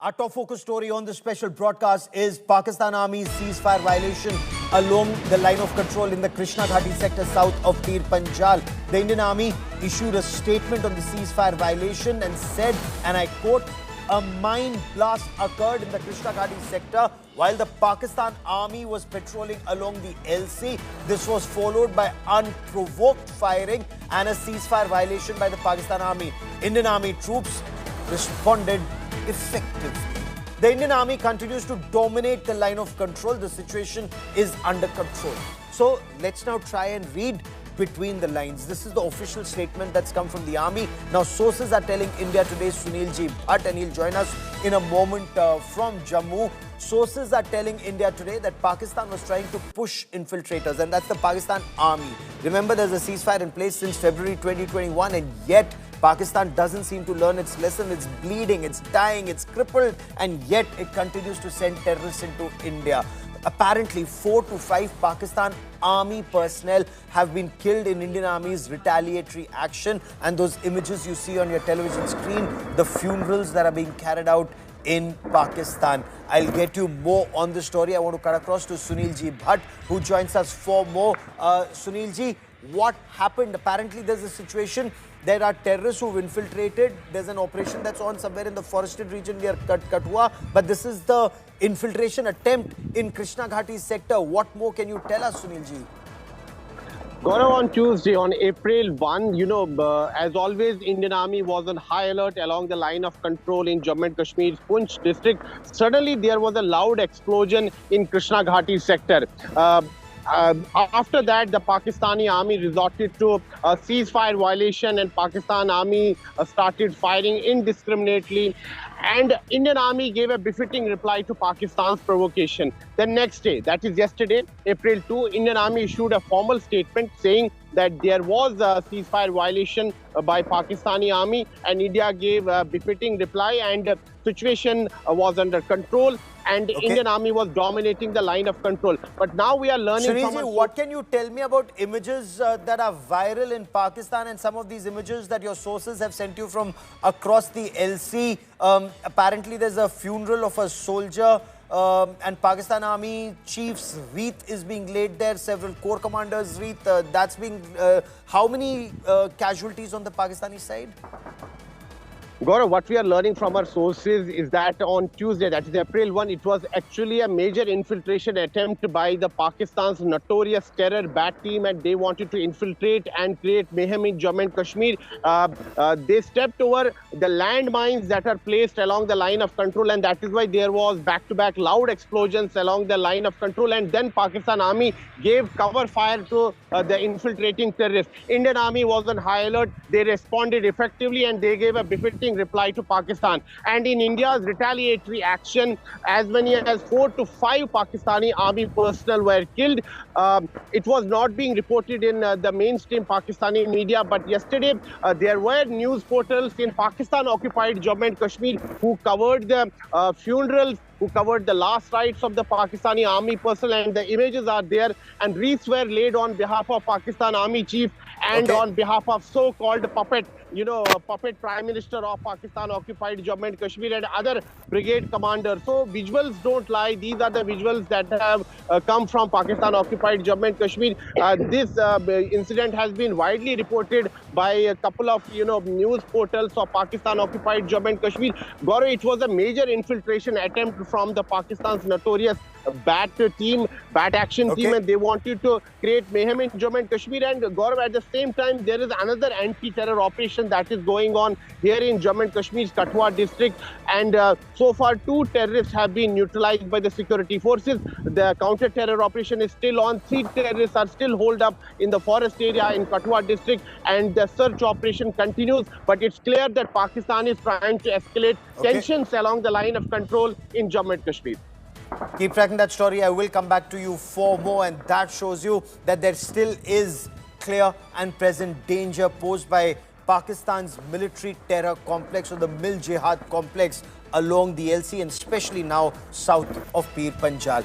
Our top focus story on this special broadcast is Pakistan Army's ceasefire violation along the line of control in the Krishna Ghati sector south of Pir Panjal. The Indian Army issued a statement on the ceasefire violation and said, and I quote, a mine blast occurred in the Krishna Ghati sector while the Pakistan Army was patrolling along the LC. This was followed by unprovoked firing and a ceasefire violation by the Pakistan Army. Indian Army troops responded effectively. The Indian Army continues to dominate the line of control. The situation is under control. So let's now try and read between the lines. This is the official statement that's come from the army. Now sources are telling India Today's Sunil Ji Bhatt, and he'll join us in a moment from Jammu. Sources are telling India Today that Pakistan was trying to push infiltrators, and that's the Pakistan Army. Remember, there's a ceasefire in place since February 2021, and yet Pakistan doesn't seem to learn its lesson. It's bleeding, it's dying, it's crippled, and yet it continues to send terrorists into India. Apparently, 4 to 5 Pakistan Army personnel have been killed in Indian Army's retaliatory action. And those images you see on your television screen, the funerals that are being carried out in Pakistan. I'll get you more on the story. I want to cut across to Sunil Ji Bhatt, who joins us for more. Sunil Ji, what happened? Apparently, there's a situation. There are terrorists who've infiltrated. There's an operation that's on somewhere in the forested region near Katwa. But this is the infiltration attempt in Krishna Ghati sector. What more can you tell us, Sunil Ji? Gaurav, on Tuesday, on April 1, as always, Indian Army was on high alert along the line of control in Jammu and Kashmir's Poonch district. Suddenly, there was a loud explosion in Krishna Ghati sector. After that, the Pakistani army resorted to a ceasefire violation, and Pakistan army started firing indiscriminately. And Indian army gave a befitting reply to Pakistan's provocation. The next day, that is yesterday, April 2, Indian army issued a formal statement saying that there was a ceasefire violation by Pakistani army, and India gave a befitting reply, and situation was under control, and Indian army was dominating the line of control. But now we are learning from... what can you tell me about images that are viral in Pakistan, and some of these images that your sources have sent you from across the LC? Apparently there's a funeral of a soldier, and Pakistan Army chief's wreath is being laid there, several corps commanders' wreath. That's being... how many casualties on the Pakistani side? Gaurav, what we are learning from our sources is that on Tuesday, that is April 1, it was actually a major infiltration attempt by the Pakistan's notorious terror bat team, and they wanted to infiltrate and create mayhem in Jammu and Kashmir. They stepped over the landmines that are placed along the line of control, and that is why there was back-to-back loud explosions along the line of control, and then Pakistan Army gave cover fire to the infiltrating terrorists. Indian Army was on high alert. They responded effectively, and they gave a befitting reply to Pakistan. And in India's retaliatory action, as many as 4 to 5 Pakistani army personnel were killed. It was not being reported in the mainstream Pakistani media, but yesterday there were news portals in Pakistan-occupied Jammu and Kashmir who covered the funerals, who covered the last rites of the Pakistani army personnel, and the images are there, and wreaths were laid on behalf of Pakistan Army Chief and on behalf of so-called puppet, puppet Prime Minister of Pakistan-occupied Jammu and Kashmir and other brigade commanders. So visuals don't lie. These are the visuals that have come from Pakistan-occupied Jammu and Kashmir. This incident has been widely reported by a couple of, news portals of Pakistan-occupied Jammu and Kashmir. Gaurav, it was a major infiltration attempt from the Pakistan's notorious bat action team, and they wanted to create mayhem in Jammu and Kashmir. And Gaurav, at the same time, there is another anti-terror operation that is going on here in Jammu and Kashmir's Katwa district, and so far 2 terrorists have been neutralized by the security forces. The counter-terror operation is still on. 3 terrorists are still holed up in the forest area in Katwa district, and the search operation continues. But it's clear that Pakistan is trying to escalate tensions along the line of control in Jammu and Kashmir. Keep tracking that story. I will come back to you for more, and that shows you that there still is clear and present danger posed by Pakistan's military terror complex, or the Mil Jihad complex along the LC, and especially now south of Pir Panjal.